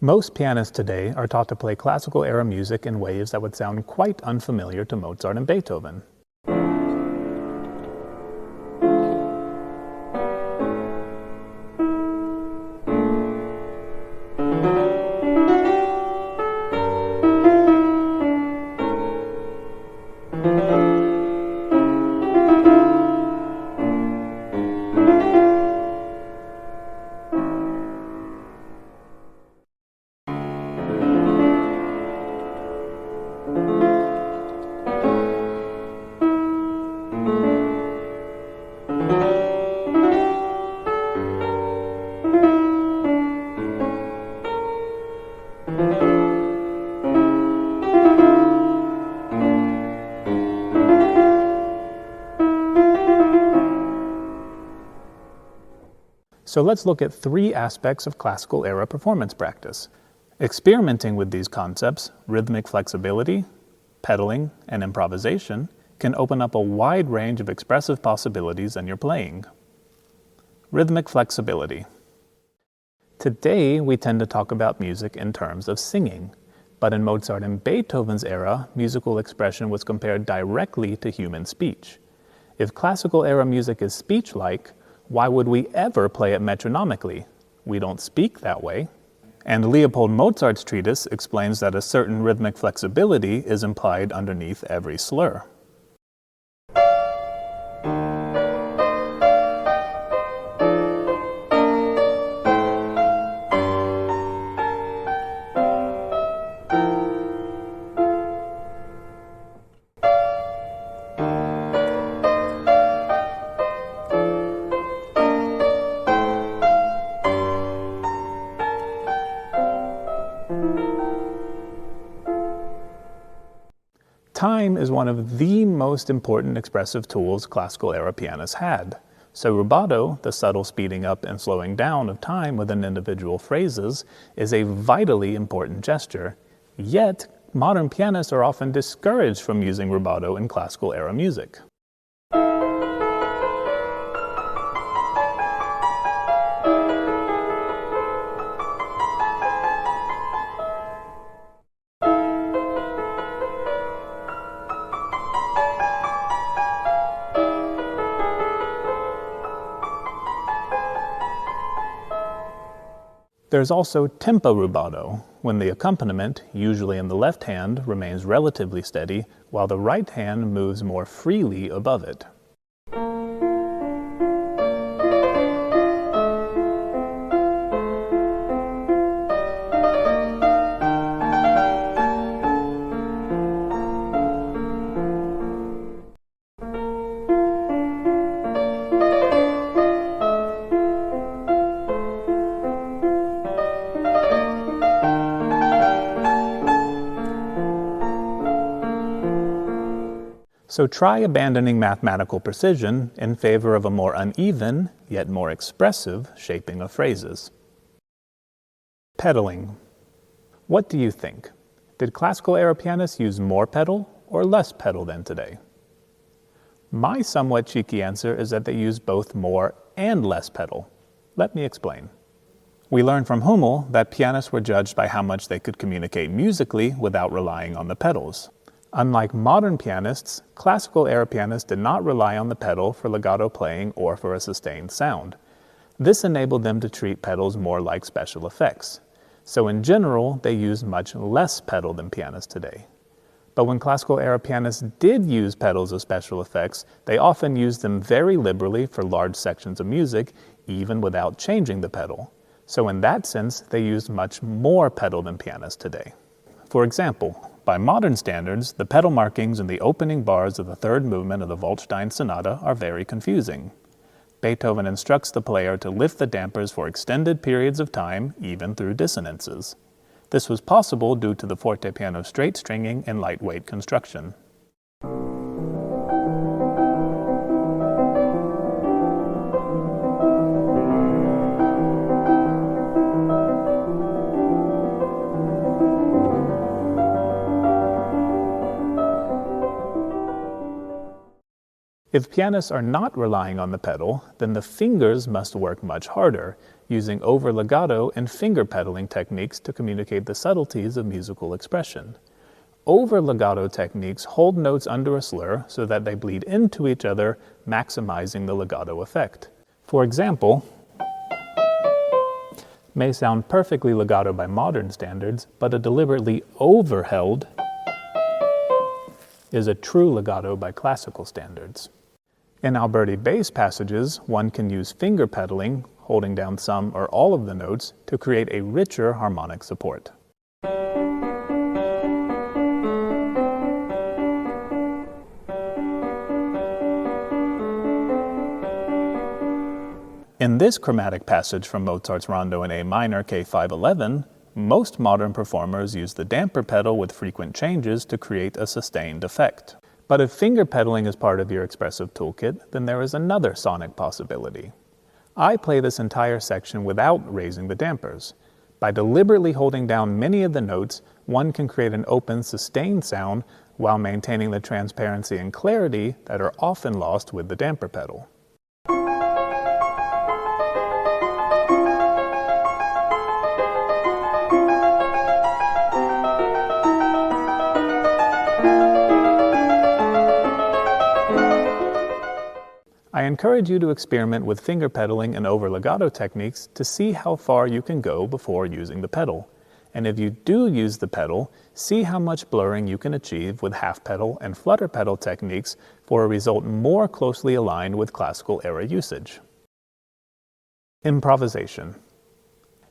Most pianists today are taught to play classical era music in ways that would sound quite unfamiliar to Mozart and Beethoven. So let's look at three aspects of classical era performance practice. Experimenting with these concepts, rhythmic flexibility, pedaling, and improvisation, can open up a wide range of expressive possibilities in your playing. Rhythmic flexibility. Today, we tend to talk about music in terms of singing, but in Mozart and Beethoven's era, musical expression was compared directly to human speech. If classical era music is speech-like, why would we ever play it metronomically? We don't speak that way. And Leopold Mozart's treatise explains that a certain rhythmic flexibility is implied underneath every slur. Time is one of the most important expressive tools classical era pianists had. So rubato, the subtle speeding up and slowing down of time within individual phrases, is a vitally important gesture. Yet, modern pianists are often discouraged from using rubato in classical era music. There's also tempo rubato, when the accompaniment, usually in the left hand, remains relatively steady, while the right hand moves more freely above it. So try abandoning mathematical precision in favor of a more uneven, yet more expressive, shaping of phrases. Pedaling. What do you think? Did classical era pianists use more pedal or less pedal than today? My somewhat cheeky answer is that they use both more and less pedal. Let me explain. We learned from Hummel that pianists were judged by how much they could communicate musically without relying on the pedals. Unlike modern pianists, classical era pianists did not rely on the pedal for legato playing or for a sustained sound. This enabled them to treat pedals more like special effects. So in general, they used much less pedal than pianists today. But when classical era pianists did use pedals as special effects, they often used them very liberally for large sections of music, even without changing the pedal. So in that sense, they used much more pedal than pianists today. For example, by modern standards, the pedal markings in the opening bars of the third movement of the Waldstein Sonata are very confusing. Beethoven instructs the player to lift the dampers for extended periods of time, even through dissonances. This was possible due to the fortepiano straight stringing and lightweight construction. If pianists are not relying on the pedal, then the fingers must work much harder, using over-legato and finger pedaling techniques to communicate the subtleties of musical expression. Over-legato techniques hold notes under a slur so that they bleed into each other, maximizing the legato effect. For example, may sound perfectly legato by modern standards, but a deliberately overheld is a true legato by classical standards. In Alberti bass passages, one can use finger pedaling, holding down some or all of the notes, to create a richer harmonic support. In this chromatic passage from Mozart's Rondo in A minor, K511, most modern performers use the damper pedal with frequent changes to create a sustained effect. But if finger pedaling is part of your expressive toolkit, then there is another sonic possibility. I play this entire section without raising the dampers. By deliberately holding down many of the notes, one can create an open, sustained sound while maintaining the transparency and clarity that are often lost with the damper pedal. I encourage you to experiment with finger pedaling and over-legato techniques to see how far you can go before using the pedal. And if you do use the pedal, see how much blurring you can achieve with half pedal and flutter pedal techniques for a result more closely aligned with classical era usage. Improvisation.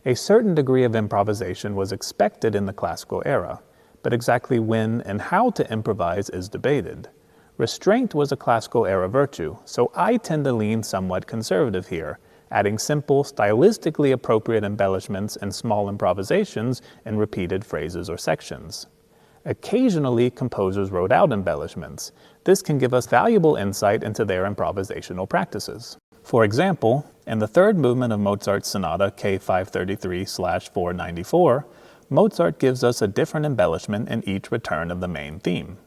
A certain degree of improvisation was expected in the classical era, but exactly when and how to improvise is debated. Restraint was a classical era virtue, so I tend to lean somewhat conservative here, adding simple, stylistically appropriate embellishments and small improvisations in repeated phrases or sections. Occasionally, composers wrote out embellishments. This can give us valuable insight into their improvisational practices. For example, in the third movement of Mozart's Sonata K533/494, Mozart gives us a different embellishment in each return of the main theme.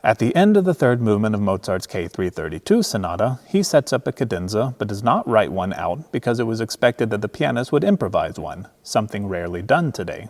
At the end of the third movement of Mozart's K332 Sonata, he sets up a cadenza but does not write one out because it was expected that the pianist would improvise one, something rarely done today.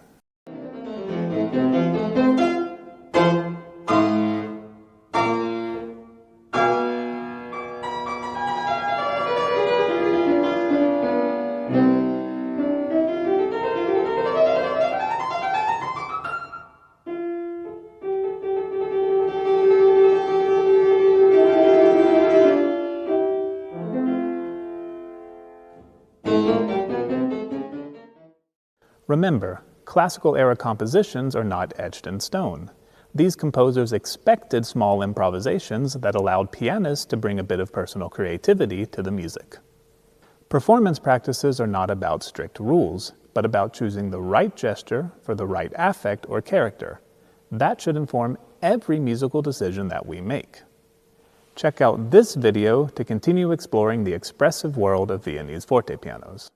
Remember, classical-era compositions are not etched in stone. These composers expected small improvisations that allowed pianists to bring a bit of personal creativity to the music. Performance practices are not about strict rules, but about choosing the right gesture for the right affect or character. That should inform every musical decision that we make. Check out this video to continue exploring the expressive world of Viennese fortepianos.